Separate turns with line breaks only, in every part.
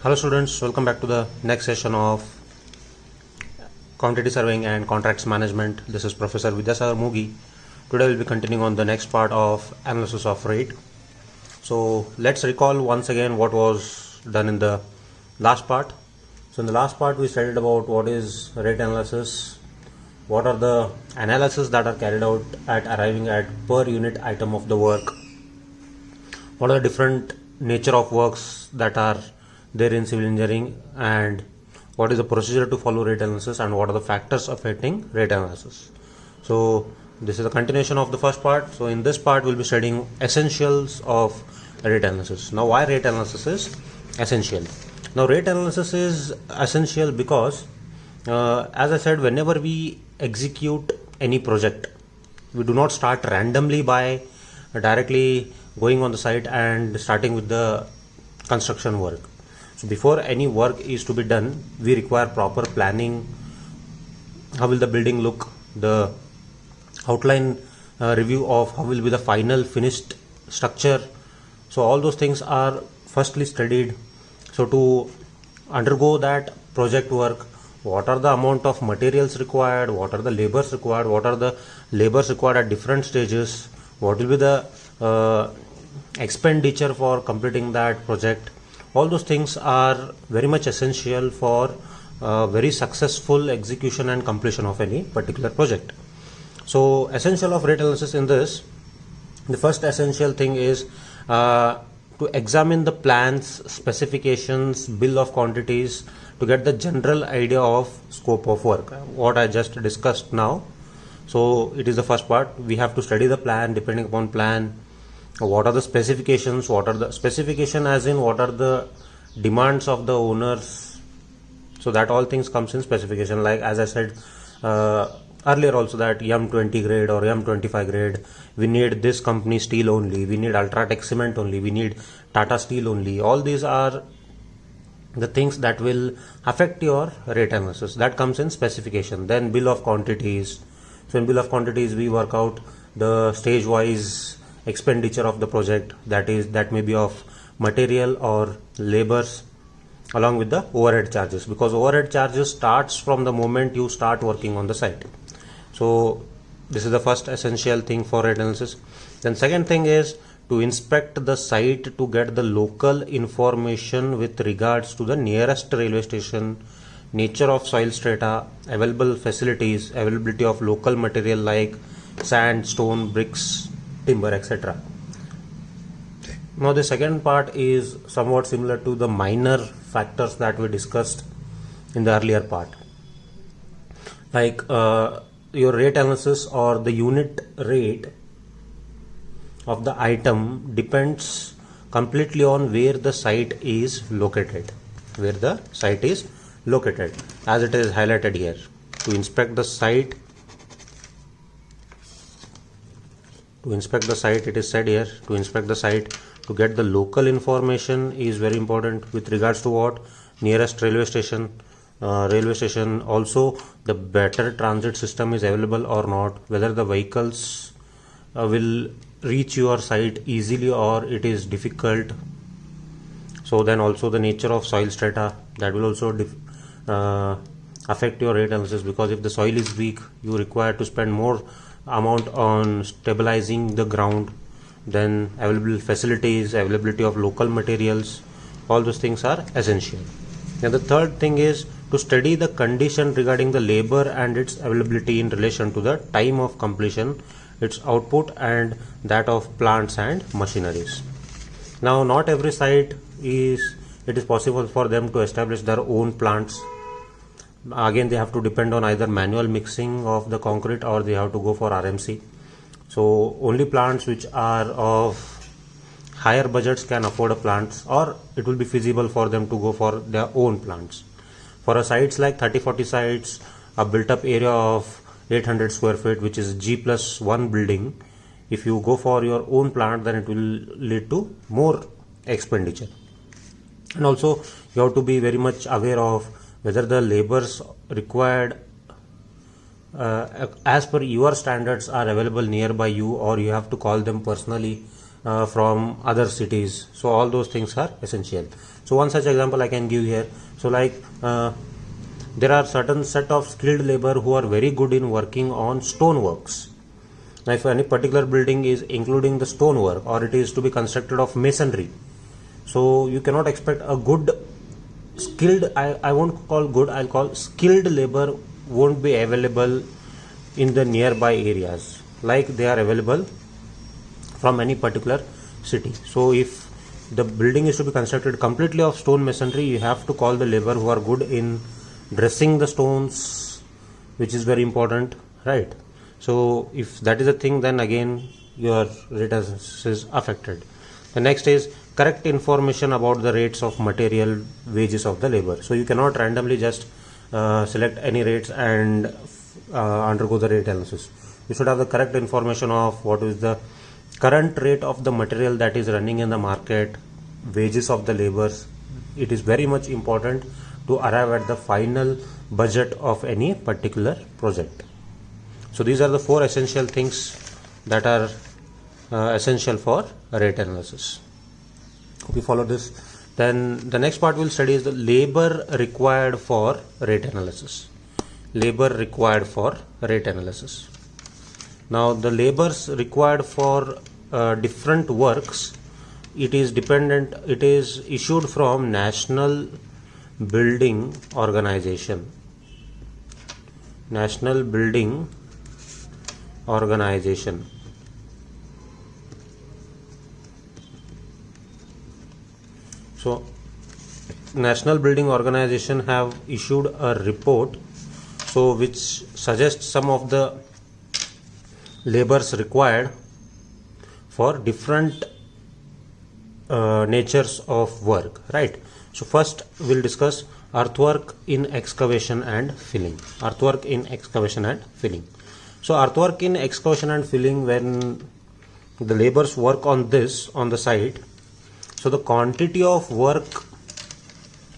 Hello students, welcome back to the next session of Quantity Surveying and Contracts Management. This is Professor Vidyasagar Mugi. Today we'll be continuing on the next part of analysis of rate. So let's recall once again what was done in the last part. So in the last part we studied about what is rate analysis, what are the analysis that are carried out at arriving at per unit item of the work, what are the different nature of works that are there in civil engineering, and what is the procedure to follow rate analysis, and what are the factors affecting rate analysis. So this is a continuation of the first part. So in this part we'll be studying essentials of rate analysis. Now why rate analysis is essential? Now rate analysis is essential because as I said, whenever we execute any project, we do not start randomly by directly going on the site and starting with the construction work. So before any work is to be done, we require proper planning. How will the building look? The outline review of how will be the final finished structure. So all those things are firstly studied. So to undergo that project work, what are the amount of materials required, what are the labors required, what are the labors required at different stages, what will be the expenditure for completing that project. All those things are very much essential for very successful execution and completion of any particular project. So essential of rate analysis in this, the first essential thing is to examine the plans, specifications, bill of quantities to get the general idea of scope of work, what I just discussed now. So it is the first part. We have to study the plan. Depending upon plan, what are the specifications, what are the specification as in what are the demands of the owners. So that all things comes in specification, like as I said earlier also, that M20 grade or M25 grade, we need this company steel only, we need Ultratech cement only, we need Tata steel only. All these are the things that will affect your rate analysis. That comes in specification. Then bill of quantities. So in bill of quantities we work out the stage wise expenditure of the project, that may be of material or labors, along with the overhead charges, because overhead charges starts from the moment you start working on the site. So this is the first essential thing for rate analysis. Then second thing is to inspect the site to get the local information with regards to the nearest railway station, nature of soil strata, available facilities, availability of local material like sand, stone, bricks, timber, etc. Now the second part is somewhat similar to the minor factors that we discussed in the earlier part, like your rate analysis or the unit rate of the item depends completely on where the site is located, as it is highlighted here. To inspect the site, it is said here, to inspect the site to get the local information is very important with regards to what? Nearest railway station, also the better transit system is available or not, whether the vehicles will reach your site easily or it is difficult. So then also the nature of soil strata, that will also affect your rate analysis, because if the soil is weak, you require to spend more amount on stabilizing the ground. Then available facilities, availability of local materials, all those things are essential. And the third thing is to study the condition regarding the labor and its availability in relation to the time of completion, its output, and that of plants and machineries. Now not every site it is possible for them to establish their own plants. Again, they have to depend on either manual mixing of the concrete or they have to go for RMC. So only plants which are of higher budgets can afford a plants, or it will be feasible for them to go for their own plants. For a sites like 30-40 sites, a built up area of 800 square feet, which is G+1 building, if you go for your own plant, then it will lead to more expenditure. And also you have to be very much aware of whether the labors required as per your standards are available nearby you, or you have to call them personally from other cities. So all those things are essential. So one such example I can give here. So like there are certain set of skilled labor who are very good in working on stone works. Now if any particular building is including the stone work, or it is to be constructed of masonry, so you cannot expect a good skilled, I won't call good, I'll call skilled labor won't be available in the nearby areas like they are available from any particular city. So if the building is to be constructed completely of stone masonry, you have to call the labor who are good in dressing the stones, which is very important, right? So if that is a thing, then again your rate is affected. The next is correct information about the rates of material, wages of the labor. So you cannot randomly just select any rates and undergo the rate analysis. You should have the correct information of what is the current rate of the material that is running in the market, wages of the laborers. It is very much important to arrive at the final budget of any particular project. So these are the 4 essential things that are essential for rate analysis. Hope you follow this. Then the next part we'll study is the labor required for rate analysis. Labor required for rate analysis. Now the labors required for different works, it is issued from National Building Organization. National Building Organization. So National Building Organization have issued a report, so which suggests some of the labors required for different natures of work, right? So first we'll discuss earthwork in excavation and filling. Earthwork in excavation and filling. So earthwork in excavation and filling, when the laborers work on this on the site, so the quantity of work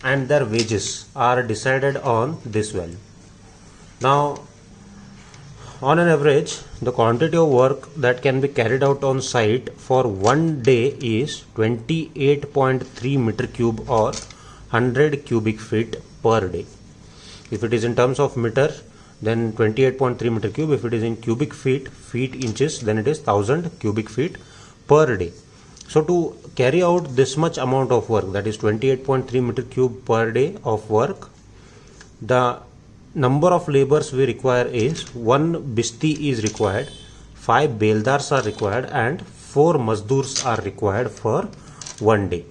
and their wages are decided on this value. Now on an average, the quantity of work that can be carried out on site for one day is 28.3 meter cube or 100 cubic feet per day. If it is in terms of meter, then 28.3 meter cube. If it is in cubic feet, inches, then it is 1000 cubic feet per day. So to carry out this much amount of work, that is 28.3 meter cube per day of work, the number of laborers we require is 1 bishti is required, 5 beldars are required, and 4 mazdurs are required for one day.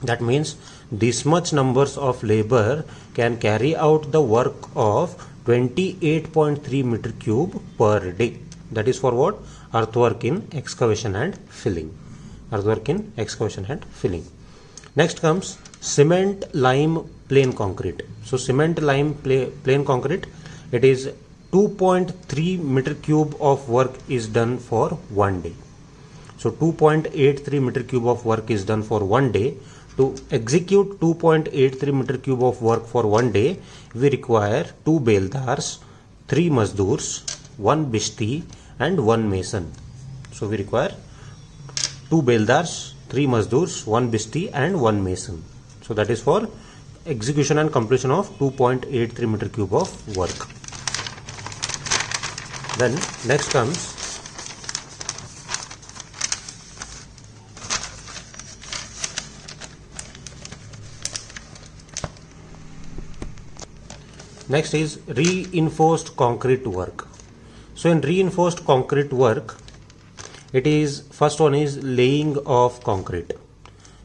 That means this much numbers of labor can carry out the work of 28.3 meter cube per day. That is for what? Earthwork in excavation and filling. Earthwork in excavation and filling. Next comes cement, lime, plain concrete. So cement, lime, plain concrete, it is 2.3 meter cube of work is done for one day. So 2.83 meter cube of work is done for one day. To execute 2.83 meter cube of work for one day, we require 2 beldars, 3 mazdurs, 1 bishti, and 1 mason. So we require 2 beldars, 3 mazdurs, 1 bishti, and 1 mason. So that is for execution and completion of 2.83 meter cube of work. Then next comes reinforced concrete work. So in reinforced concrete work, it is first one is laying of concrete.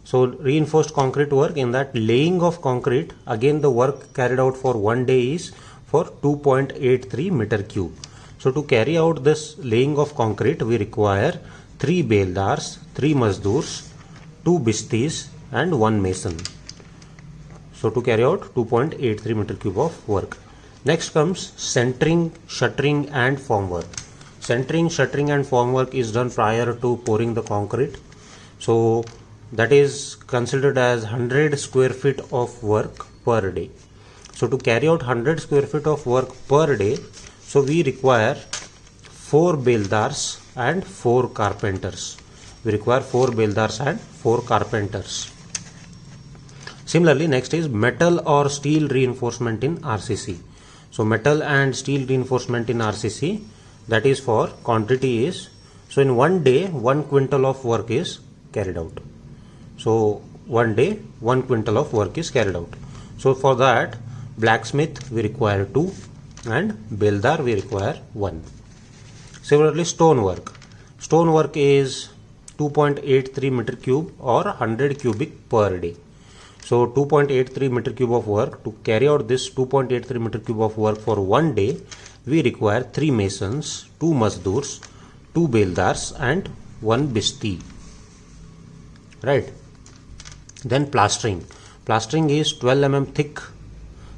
So reinforced concrete work, in that laying of concrete, again the work carried out for one day is for 2.83 meter cube. So to carry out this laying of concrete, we require 3 beldars, 3 mazdurs, 2 bishtis, and 1 mason. So to carry out 2.83 meter cube of work. Next comes centering, shuttering, and formwork. Centering, shuttering, and formwork is done prior to pouring the concrete. So that is considered as 100 square feet of work per day. So to carry out 100 square feet of work per day, so we require 4 beldars and 4 carpenters. we require 4 beldars and 4 carpenters. Similarly, next is metal or steel reinforcement in RCC. So metal and steel reinforcement in RCC, that is for quantity is, so in one day 1 quintal of work is carried out. So one day 1 quintal of work is carried out. So for that, blacksmith we require 2 and beldar we require 1. Similarly, stonework. Stonework is 2.83 meter cube or 100 cubic per day. So 2.83 meter cube of work. To carry out this 2.83 meter cube of work for one day, we require 3 masons, 2 mazdurs, 2 beldars and 1 bishti. Right. Then plastering. Plastering is 12 mm thick.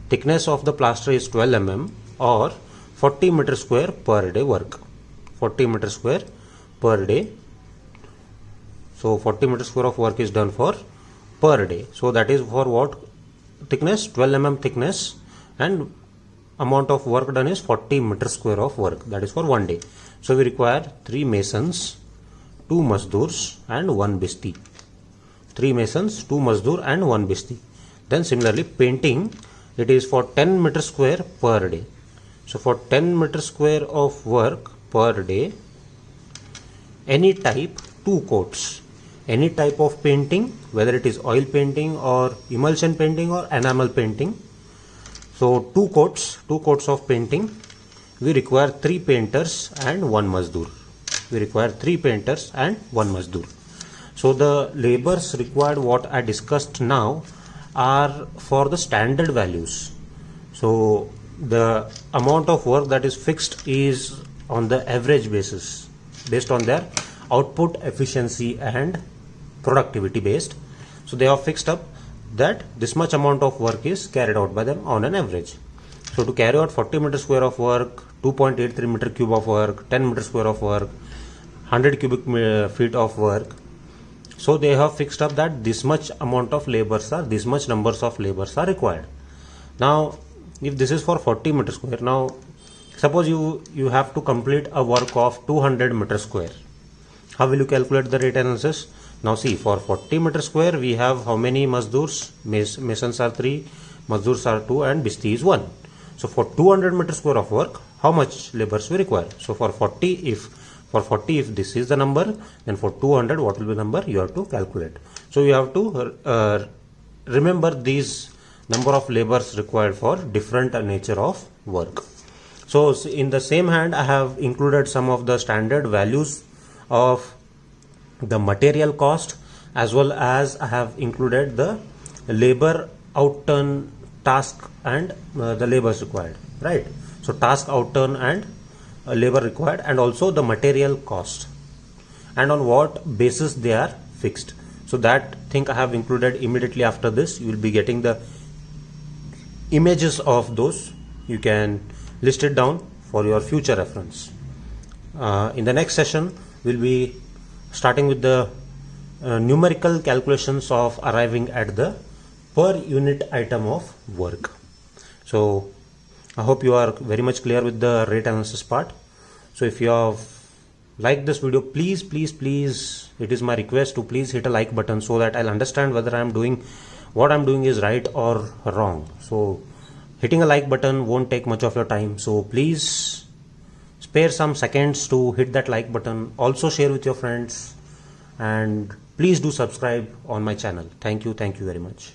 Thickness of the plaster is 12 mm or 40 meter square per day work. 40 meter square per day. So 40 meter square of work is done for per day. So that is for what thickness? 12 mm thickness, and amount of work done is 40 meter square of work. That is for one day. So we require 3 masons, 2 mazdurs and 1 bishti. 3 masons, 2 mazdur and 1 bishti. Then similarly, painting, it is for 10 meter square per day. So for 10 meter square of work per day, any type, 2 coats. Any type of painting, whether it is oil painting or emulsion painting or enamel painting. So 2 coats of painting. We require 3 painters and 1 mazdur. We require 3 painters and 1 mazdur. So the labors required, what I discussed now, are for the standard values. So the amount of work that is fixed is on the average basis, based on their output efficiency and productivity based. So they have fixed up that this much amount of work is carried out by them on an average. So to carry out 40 meter square of work, 2.83 meter cube of work, 10 meter square of work, 100 cubic feet of work, so they have fixed up that this much amount of labors are, this much numbers of labors are required. Now if this is for 40 meter square, now suppose you have to complete a work of 200 meter square. How will you calculate the rate analysis? Now see, for 40 meter square we have how many mazdurs? Masons are 3, mazdurs are 2 and bishti is 1. So for 200 meter square of work, how much labors we require? So for 40, if this is the number, then for 200 what will be the number? You have to calculate. So you have to remember these number of labors required for different nature of work. So in the same hand, I have included some of the standard values of the material cost, as well as I have included the labor outturn task and the labors required, right? So task outturn and labor required, and also the material cost and on what basis they are fixed. So that thing I have included immediately after this. You will be getting the images of those. You can list it down for your future reference. In the next session, we'll be starting with the numerical calculations of arriving at the per unit item of work. So I hope you are very much clear with the rate analysis part. So if you have liked this video, please, it is my request to please hit a like button so that I'll understand whether what I'm doing is right or wrong. So hitting a like button won't take much of your time. So please spare some seconds to hit that like button. Also share with your friends, and please do subscribe on my channel. Thank you very much.